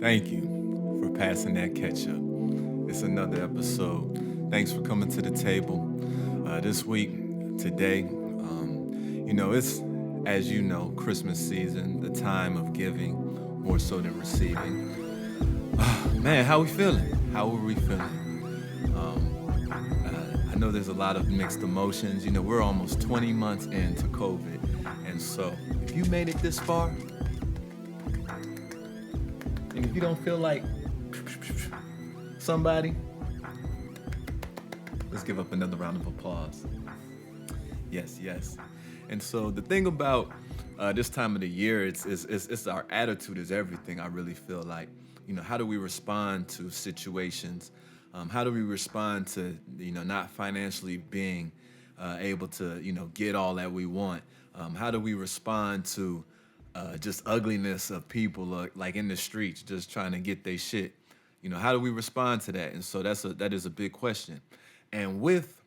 Thank you for passing that ketchup. It's another episode. Thanks for coming to the table. This week, today, it's, as you know, Christmas season, the time of giving more so than receiving. Man, how we feeling? How are we feeling? I know there's a lot of mixed emotions. We're almost 20 months into COVID. And so, if you made it this far, and if you don't feel like somebody, let's give up another round of applause. Yes, yes. And so the thing about this time of the year, it's our attitude is everything. I really feel like, how do we respond to situations? How do we respond to, not financially being able to, get all that we want? How do we respond to just ugliness of people like in the streets just trying to get their shit? How do we respond to that? And so that is a big question. And with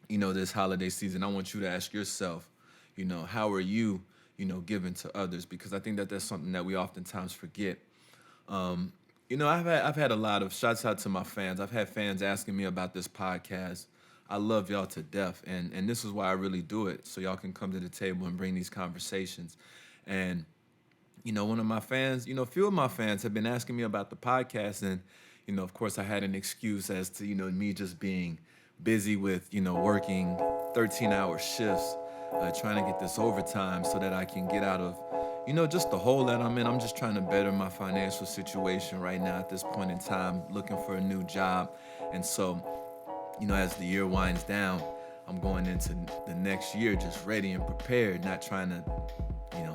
this holiday season, I want you to ask yourself, how are you, giving to others? Because I think that that's something that we oftentimes forget. I've had a lot of shouts out to my fans. I've had fans asking me about this podcast. I love y'all to death, and this is why I really do it, so y'all can come to the table and bring these conversations. And one of my fans, a few of my fans have been asking me about the podcast, and of course, I had an excuse as to me just being busy with working 13-hour shifts, trying to get this overtime so that I can get out of just the hole that I'm in. I'm just trying to better my financial situation right now at this point in time, looking for a new job. And so, as the year winds down, I'm going into the next year just ready and prepared, not trying to,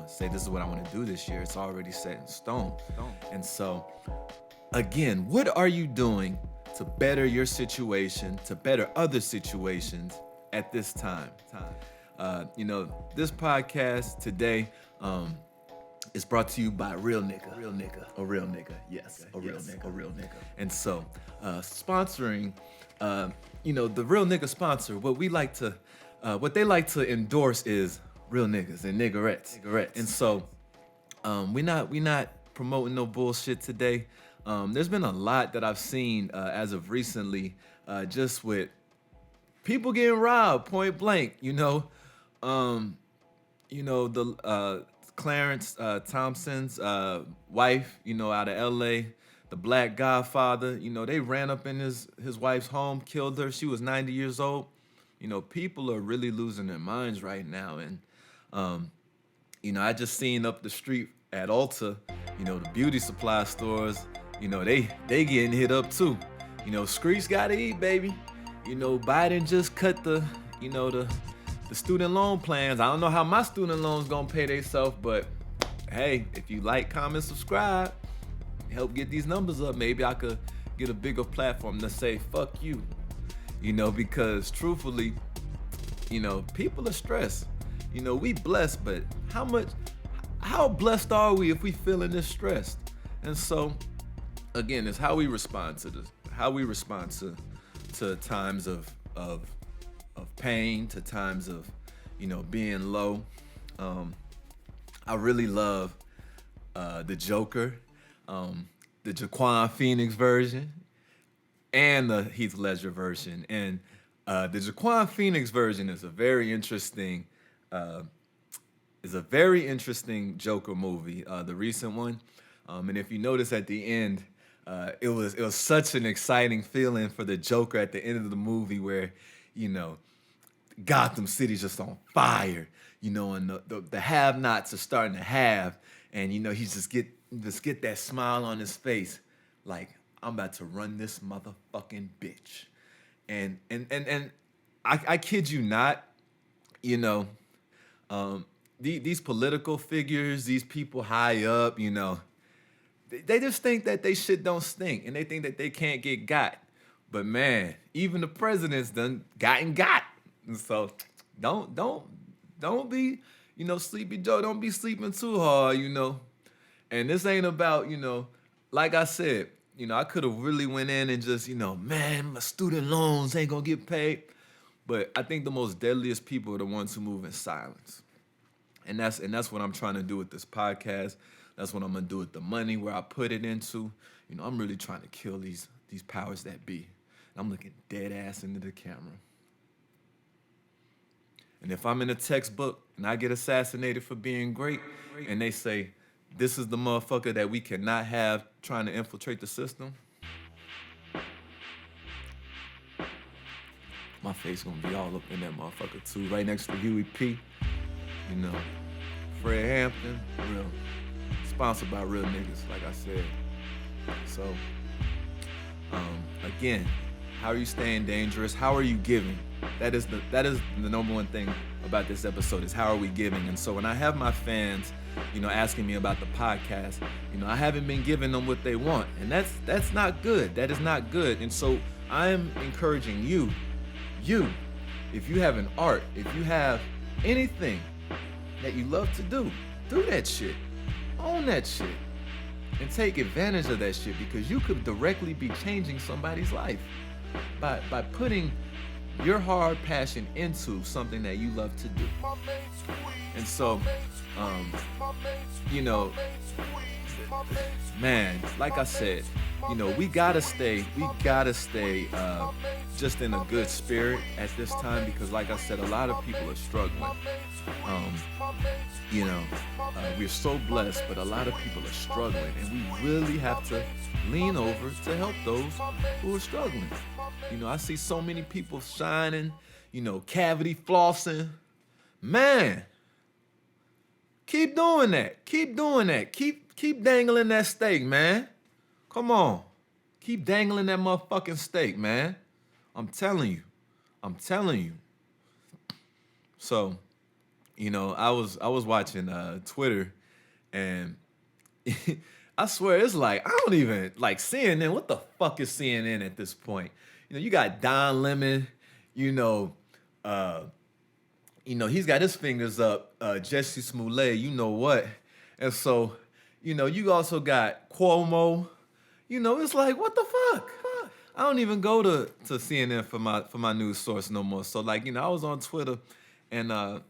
say this is what I want to do this year. It's already set in stone. And so, again, what are you doing to better your situation, to better other situations at this time? This podcast today, is brought to you by a real nigga. A real nigga. Yes. A real nigga. And so, sponsoring, the real nigga sponsor, what they like to endorse is real niggas and niggerettes. And so, we not promoting no bullshit today. There's been a lot that I've seen as of recently, just with people getting robbed point blank. The Clarence Thompson's wife, out of LA, the Black Godfather, they ran up in his wife's home, killed her. She was 90 years old. People are really losing their minds right now. And, I just seen up the street at Ulta, the beauty supply stores, they getting hit up too. Streets gotta eat, baby. Biden just cut the student loan plans. I don't know how my student loans gonna pay themselves, but hey, if you like, comment, subscribe, help get these numbers up, maybe I could get a bigger platform to say fuck you. Because truthfully, people are stressed. We blessed, but how blessed are we if we feeling this stressed? And so, again, it's how we respond to this, how we respond to times of pain, to times of being low. I really love the Joker, the Jaquan Phoenix version, and the Heath Ledger version. And the Jaquan Phoenix version is a very interesting Joker movie, the recent one. And if you notice at the end, it was such an exciting feeling for the Joker at the end of the movie where, Gotham City's just on fire, and the have-nots are starting to have, and he just get that smile on his face, like I'm about to run this motherfucking bitch, and I kid you not, these political figures, these people high up, they just think that they shit don't stink, and they think that they can't get got. But man, even the president's done gotten got. And so don't be, Sleepy Joe, don't be sleeping too hard, And this ain't about, like I said, I could have really went in and just, man, my student loans ain't gonna get paid. But I think the most deadliest people are the ones who move in silence. And that's what I'm trying to do with this podcast. That's what I'm gonna do with the money, where I put it into. You know, I'm really trying to kill these powers that be. I'm looking dead ass into the camera. And if I'm in a textbook and I get assassinated for being great, and they say, this is the motherfucker that we cannot have trying to infiltrate the system, my face gonna be all up in that motherfucker too, right next to Huey P. You know, Fred Hampton, real, sponsored by real niggas, like I said. So, again, how are you staying dangerous? How are you giving? That is the number one thing about this episode, is how are we giving? And so when I have my fans, you know, asking me about the podcast, you know, I haven't been giving them what they want, and that's not good. That is not good. And so I'm encouraging you, if you have an art, if you have anything that you love to do that shit. Own that shit. And take advantage of that shit, because you could directly be changing somebody's life by putting your hard passion into something that you love to do. And so, you know, man, like I said, you know, we gotta stay just in a good spirit at this time, because like I said, a lot of people are struggling. You know, we're so blessed, but a lot of people are struggling, and we really have to lean over to help those who are struggling. You know, I see so many people shining, you know, cavity flossing. Man, keep doing that. Keep doing that. Keep dangling that steak, man. Come on. Keep dangling that motherfucking steak, man. I'm telling you. So, you know, I was watching Twitter, and I swear it's like, I don't even like CNN. What the fuck is CNN at this point? You know, you got Don Lemon, you know, he's got his fingers up, Jesse Smollett, you know what? And so, you know, you also got Cuomo. You know, it's like, what the fuck? I don't even go to CNN for my news source no more. So, like, you know, I was on Twitter, and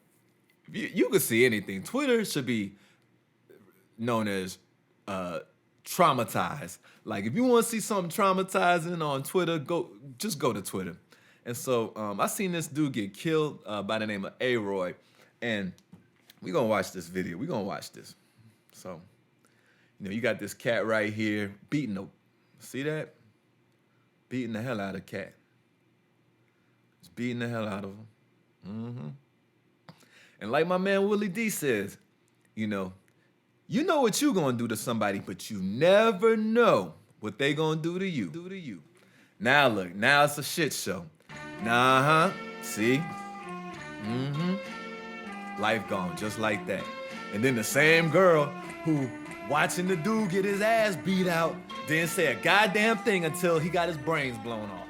you could see anything. Twitter should be known as traumatized. Like, if you want to see something traumatizing on Twitter, just go to Twitter. And so I seen this dude get killed by the name of A-Roy, and we gonna watch this video. We gonna watch this. So, you know, you got this cat right here see that? Beating the hell out of cat. Just beating the hell out of him. Mm-hmm. And like my man Willie D says, you know what you gonna do to somebody, but you never know what they gonna do to you. Now look, now it's a shit show. See? Mm-hmm. Life gone just like that. And then the same girl who watching the dude get his ass beat out didn't say a goddamn thing until he got his brains blown off.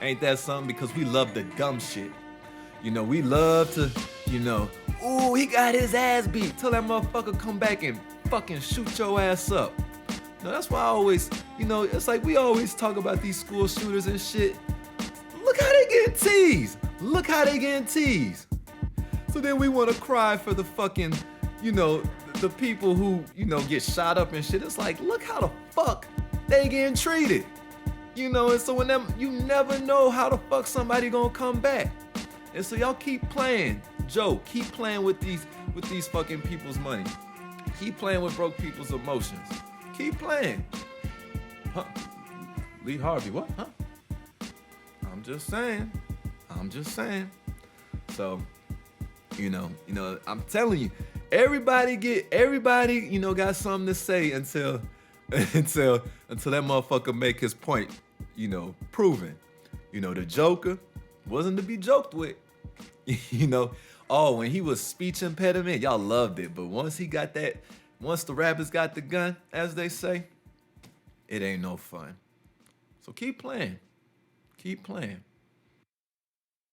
Ain't that something? Because we love the dumb shit. You know, we love to, you know, ooh, he got his ass beat. Tell that motherfucker come back and fucking shoot your ass up. No, that's why I always, you know, it's like we always talk about these school shooters and shit. Look how they getting teased. So then we want to cry for the fucking, you know, the people who, you know, get shot up and shit. It's like, look how the fuck they getting treated. You know, and so when you never know how the fuck somebody gonna come back. And so y'all keep playing. Joe, keep playing with these fucking people's money. Keep playing with broke people's emotions. Keep playing. Huh? Lee Harvey, what? Huh? I'm just saying. So, you know, I'm telling you, everybody, you know, got something to say until that motherfucker make his point, you know, proven. You know, the Joker wasn't to be joked with. You know, when he was speech impediment, y'all loved it. But once the rappers got the gun, as they say, it ain't no fun. So keep playing.